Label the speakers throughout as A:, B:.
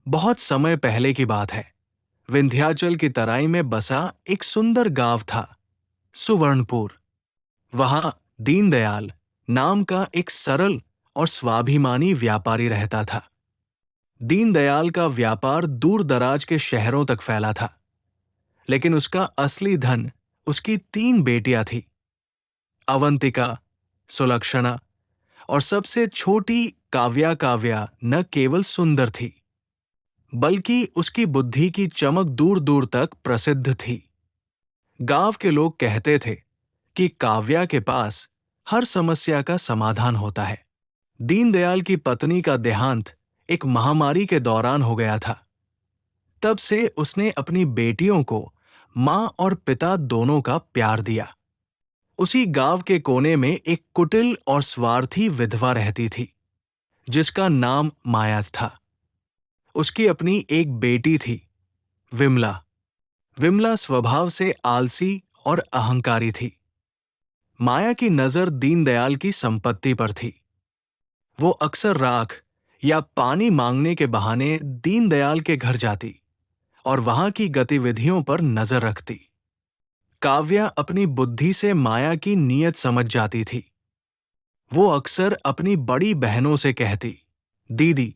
A: बहुत समय पहले की बात है। विंध्याचल की तराई में बसा एक सुंदर गांव था, सुवर्णपुर। वहां दीनदयाल नाम का एक सरल और स्वाभिमानी व्यापारी रहता था। दीनदयाल का व्यापार दूर दराज के शहरों तक फैला था, लेकिन उसका असली धन उसकी 3 बेटियां थीं। अवंतिका, सुलक्षणा और सबसे छोटी काव्या। काव्या न केवल सुंदर थी, बल्कि उसकी बुद्धि की चमक दूर दूर तक प्रसिद्ध थी। गांव के लोग कहते थे कि काव्या के पास हर समस्या का समाधान होता है। दीनदयाल की पत्नी का देहांत एक महामारी के दौरान हो गया था। तब से उसने अपनी बेटियों को मां और पिता दोनों का प्यार दिया। उसी गांव के कोने में एक कुटिल और स्वार्थी विधवा रहती थी, जिसका नाम माया था। उसकी अपनी एक बेटी थी, विमला। विमला स्वभाव से आलसी और अहंकारी थी। माया की नजर दीनदयाल की संपत्ति पर थी। वो अक्सर राख या पानी मांगने के बहाने दीनदयाल के घर जाती और वहां की गतिविधियों पर नजर रखती। काव्या अपनी बुद्धि से माया की नीयत समझ जाती थी। वो अक्सर अपनी बड़ी बहनों से कहती, दीदी,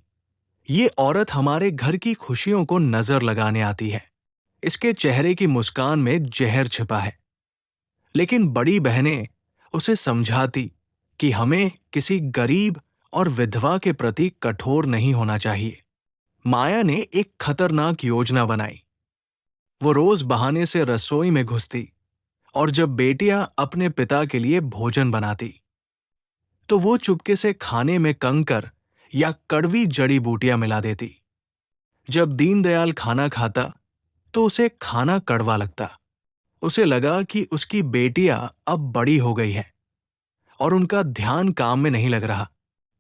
A: ये औरत हमारे घर की खुशियों को नजर लगाने आती है। इसके चेहरे की मुस्कान में जहर छिपा है। लेकिन बड़ी बहनें उसे समझाती कि हमें किसी गरीब और विधवा के प्रति कठोर नहीं होना चाहिए। माया ने एक खतरनाक योजना बनाई। वो रोज बहाने से रसोई में घुसती और जब बेटियां अपने पिता के लिए भोजन बनाती, तो वो चुपके से खाने में कंकर या कड़वी जड़ी बूटियां मिला देती। जब दीनदयाल खाना खाता, तो उसे खाना कड़वा लगता। उसे लगा कि उसकी बेटियां अब बड़ी हो गई हैं और उनका ध्यान काम में नहीं लग रहा।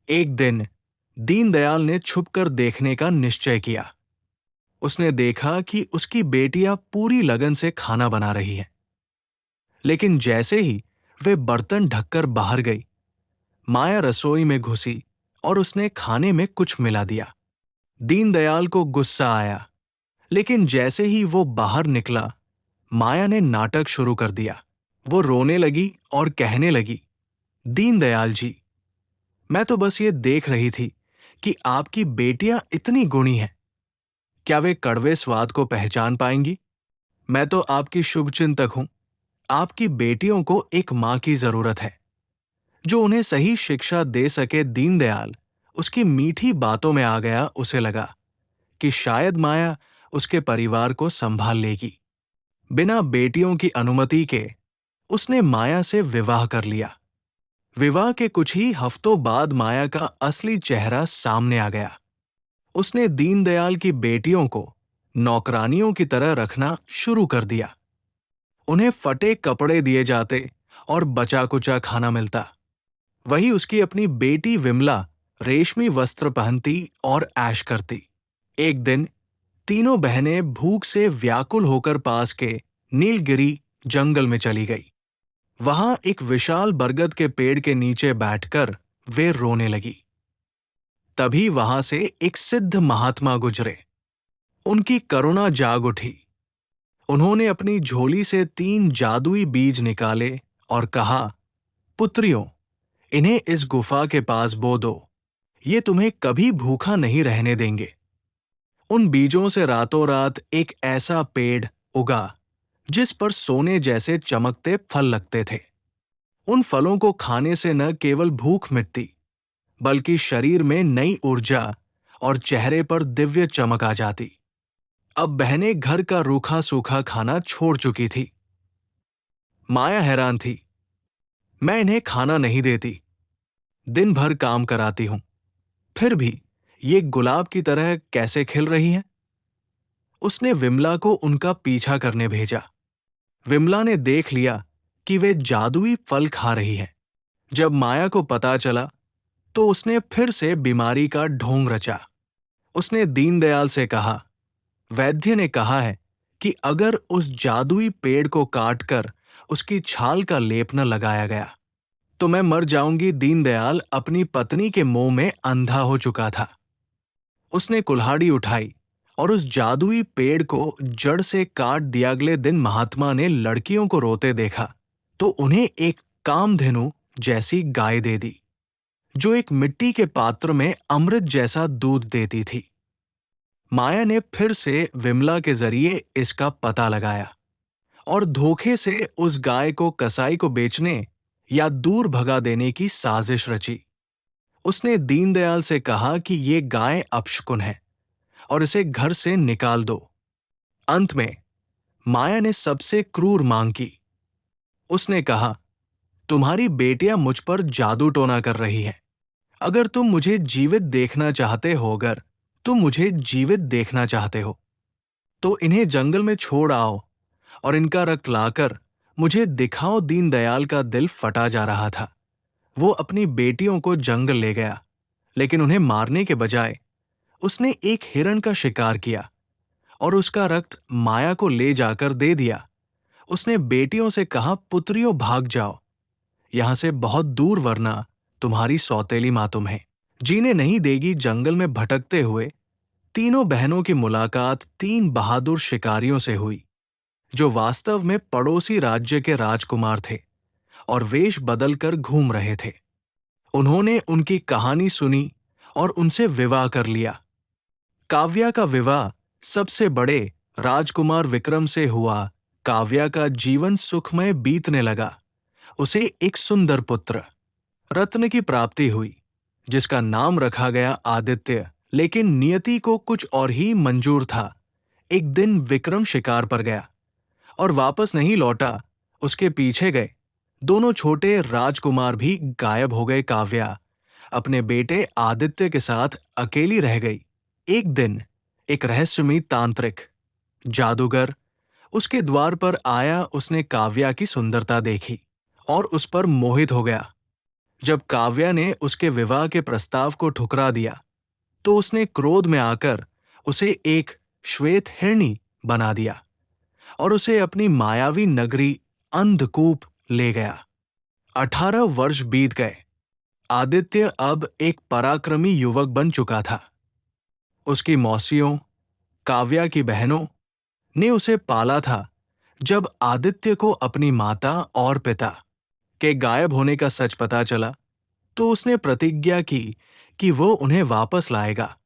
A: एक दिन दीनदयाल ने छुपकर देखने का निश्चय किया। उसने देखा कि उसकी बेटियां पूरी लगन से खाना बना रही हैं। लेकिन जैसे ही वे बर्तन ढककर बाहर गई, माया रसोई में घुसी और उसने खाने में कुछ मिला दिया। दीनदयाल को गुस्सा आया, लेकिन जैसे ही वो बाहर निकला, माया ने नाटक शुरू कर दिया। वो रोने लगी और कहने लगी, दीनदयाल जी, मैं तो बस ये देख रही थी कि आपकी बेटियां इतनी गुणी हैं। क्या वे कड़वे स्वाद को पहचान पाएंगी? मैं तो आपकी शुभचिंतक हूं। आपकी बेटियों को एक मां की जरूरत है, जो उन्हें सही शिक्षा दे सके। दीनदयाल उसकी मीठी बातों में आ गया। उसे लगा कि शायद माया उसके परिवार को संभाल लेगी। बिना बेटियों की अनुमति के उसने माया से विवाह कर लिया। विवाह के कुछ ही हफ्तों बाद माया का असली चेहरा सामने आ गया। उसने दीनदयाल की बेटियों को नौकरानियों की तरह रखना शुरू कर दिया। उन्हें फटे कपड़े दिए जाते और बचा कुचा खाना मिलता। वही उसकी अपनी बेटी विमला रेशमी वस्त्र पहनती और ऐश करती। एक दिन तीनों बहनें भूख से व्याकुल होकर पास के नीलगिरी जंगल में चली गई। वहां एक विशाल बरगद के पेड़ के नीचे बैठकर वे रोने लगी। तभी वहां से एक सिद्ध महात्मा गुजरे। उनकी करुणा जाग उठी। उन्होंने अपनी झोली से 3 जादुई बीज निकाले और कहा, पुत्रियों, इन्हें इस गुफा के पास बो दो। ये तुम्हें कभी भूखा नहीं रहने देंगे। उन बीजों से रातों रात एक ऐसा पेड़ उगा, जिस पर सोने जैसे चमकते फल लगते थे। उन फलों को खाने से न केवल भूख मिटती, बल्कि शरीर में नई ऊर्जा और चेहरे पर दिव्य चमक आ जाती। अब बहनें घर का रूखा सूखा खाना छोड़ चुकी थी। माया हैरान थी। मैं इन्हें खाना नहीं देती, दिन भर काम कराती हूं, फिर भी ये गुलाब की तरह कैसे खिल रही हैं? उसने विमला को उनका पीछा करने भेजा। विमला ने देख लिया कि वे जादुई फल खा रही हैं। जब माया को पता चला, तो उसने फिर से बीमारी का ढोंग रचा। उसने दीनदयाल से कहा, वैद्य ने कहा है कि अगर उस जादुई पेड़ को काटकर उसकी छाल का लेप न लगाया गया, तो मैं मर जाऊंगी। दीनदयाल अपनी पत्नी के मोह में अंधा हो चुका था। उसने कुल्हाड़ी उठाई और उस जादुई पेड़ को जड़ से काट दिया। अगले दिन महात्मा ने लड़कियों को रोते देखा तो उन्हें एक कामधेनु जैसी गाय दे दी, जो एक मिट्टी के पात्र में अमृत जैसा दूध देती थी। माया ने फिर से विमला के जरिए इसका पता लगाया और धोखे से उस गाय को कसाई को बेचने या दूर भगा देने की साजिश रची। उसने दीनदयाल से कहा कि ये गाय अपशकुन है और इसे घर से निकाल दो। अंत में माया ने सबसे क्रूर मांग की। उसने कहा, तुम्हारी बेटियां मुझ पर जादू टोना कर रही हैं। अगर तुम मुझे जीवित देखना चाहते हो, अगर तुम मुझे जीवित देखना चाहते हो तो इन्हें जंगल में छोड़ आओ और इनका रक्त लाकर मुझे दिखाओ। दीनदयाल का दिल फटा जा रहा था। वो अपनी बेटियों को जंगल ले गया, लेकिन उन्हें मारने के बजाय उसने एक हिरण का शिकार किया और उसका रक्त माया को ले जाकर दे दिया। उसने बेटियों से कहा, पुत्रियों भाग जाओ यहां से बहुत दूर, वरना तुम्हारी सौतेली मां तुम्हें जीने नहीं देगी। जंगल में भटकते हुए तीनों बहनों की मुलाकात तीन बहादुर शिकारियों से हुई, जो वास्तव में पड़ोसी राज्य के राजकुमार थे और वेश बदलकर घूम रहे थे। उन्होंने उनकी कहानी सुनी और उनसे विवाह कर लिया। काव्या का विवाह सबसे बड़े राजकुमार विक्रम से हुआ। काव्या का जीवन सुखमय बीतने लगा। उसे एक सुंदर पुत्र रत्न की प्राप्ति हुई, जिसका नाम रखा गया आदित्य। लेकिन नियति को कुछ और ही मंजूर था। एक दिन विक्रम शिकार पर गया और वापस नहीं लौटा। उसके पीछे गए दोनों छोटे राजकुमार भी गायब हो गए। काव्या अपने बेटे आदित्य के साथ अकेली रह गई। एक दिन एक रहस्यमयी तांत्रिक जादूगर उसके द्वार पर आया। उसने काव्या की सुंदरता देखी और उस पर मोहित हो गया। जब काव्या ने उसके विवाह के प्रस्ताव को ठुकरा दिया तो उसने क्रोध में आकर उसे एक श्वेत हिरणी बना दिया और उसे अपनी मायावी नगरी अंधकूप ले गया। 18 वर्ष बीत गए। आदित्य अब एक पराक्रमी युवक बन चुका था। उसकी मौसियों, काव्या की बहनों ने उसे पाला था। जब आदित्य को अपनी माता और पिता के गायब होने का सच पता चला तो उसने प्रतिज्ञा की कि वो उन्हें वापस लाएगा।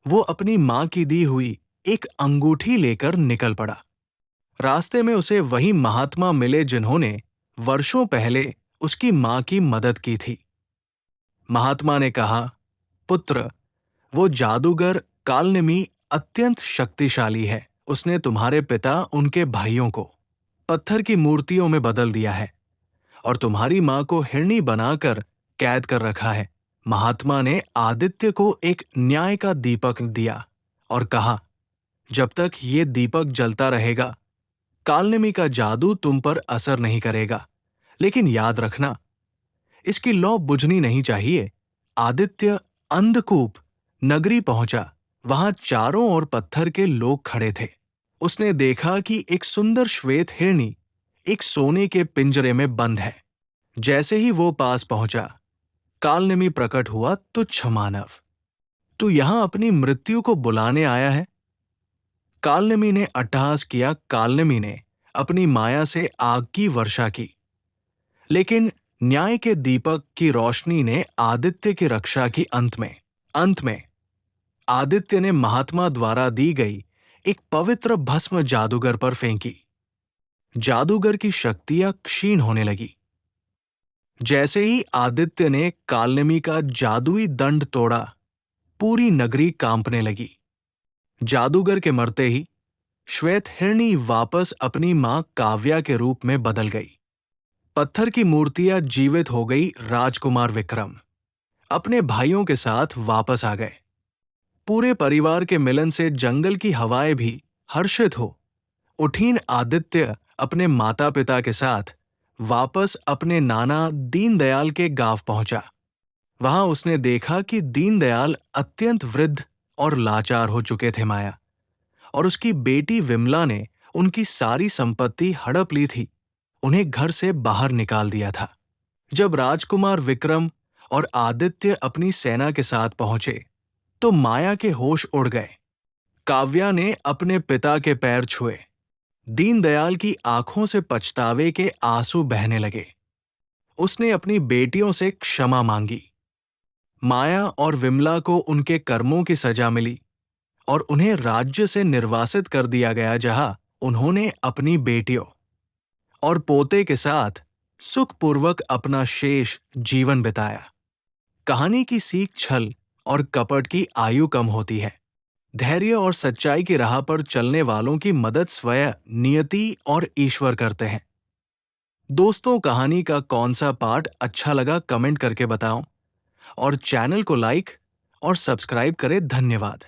A: वो अपनी मां की दी हुई एक अंगूठी लेकर निकल पड़ा। रास्ते में उसे वही महात्मा मिले जिन्होंने वर्षों पहले उसकी मां की मदद की थी। महात्मा ने कहा, पुत्र, वो जादूगर कालनेमी अत्यंत शक्तिशाली है। उसने तुम्हारे पिता, उनके भाइयों को पत्थर की मूर्तियों में बदल दिया है और तुम्हारी मां को हिरणी बनाकर कैद कर रखा है। महात्मा ने आदित्य को एक न्याय का दीपक दिया और कहा, जब तक ये दीपक जलता रहेगा कालनेमी का जादू तुम पर असर नहीं करेगा। लेकिन याद रखना, इसकी लौ बुझनी नहीं चाहिए। आदित्य अंधकूप नगरी पहुंचा। वहां चारों ओर पत्थर के लोग खड़े थे। उसने देखा कि एक सुंदर श्वेत हिरणी एक सोने के पिंजरे में बंद है। जैसे ही वो पास पहुंचा, कालनेमी प्रकट हुआ, तुच्छ मानव, तू यहां अपनी मृत्यु को बुलाने आया है? कालनेमी ने अट्टहास किया। कालनेमी ने अपनी माया से आग की वर्षा की, लेकिन न्याय के दीपक की रोशनी ने आदित्य की रक्षा की। अंत में आदित्य ने महात्मा द्वारा दी गई एक पवित्र भस्म जादूगर पर फेंकी। जादूगर की शक्तियां क्षीण होने लगी। जैसे ही आदित्य ने कालनेमी का जादुई दंड तोड़ा, पूरी नगरी कांपने लगी। जादूगर के मरते ही श्वेत हिरणी वापस अपनी मां काव्या के रूप में बदल गई। पत्थर की मूर्तियां जीवित हो गई। राजकुमार विक्रम अपने भाइयों के साथ वापस आ गए। पूरे परिवार के मिलन से जंगल की हवाएं भी हर्षित हो उठीं। आदित्य अपने माता पिता के साथ वापस अपने नाना दीनदयाल के गांव पहुंचा। वहां उसने देखा कि दीनदयाल अत्यंत वृद्ध और लाचार हो चुके थे। माया और उसकी बेटी विमला ने उनकी सारी संपत्ति हड़प ली थी। उन्हें घर से बाहर निकाल दिया था। जब राजकुमार विक्रम और आदित्य अपनी सेना के साथ पहुंचे तो माया के होश उड़ गए। काव्या ने अपने पिता के पैर छुए। दीनदयाल की आंखों से पछतावे के आंसू बहने लगे। उसने अपनी बेटियों से क्षमा मांगी। माया और विमला को उनके कर्मों की सजा मिली और उन्हें राज्य से निर्वासित कर दिया गया, जहां उन्होंने अपनी बेटियों और पोते के साथ सुखपूर्वक अपना शेष जीवन बिताया। कहानी की सीख छल और कपट की आयु कम होती है। धैर्य और सच्चाई की राह पर चलने वालों की मदद स्वयं नियति और ईश्वर करते हैं। दोस्तों, कहानी का कौन सा पार्ट अच्छा लगा कमेंट करके बताओ और चैनल को लाइक और सब्सक्राइब करें। धन्यवाद।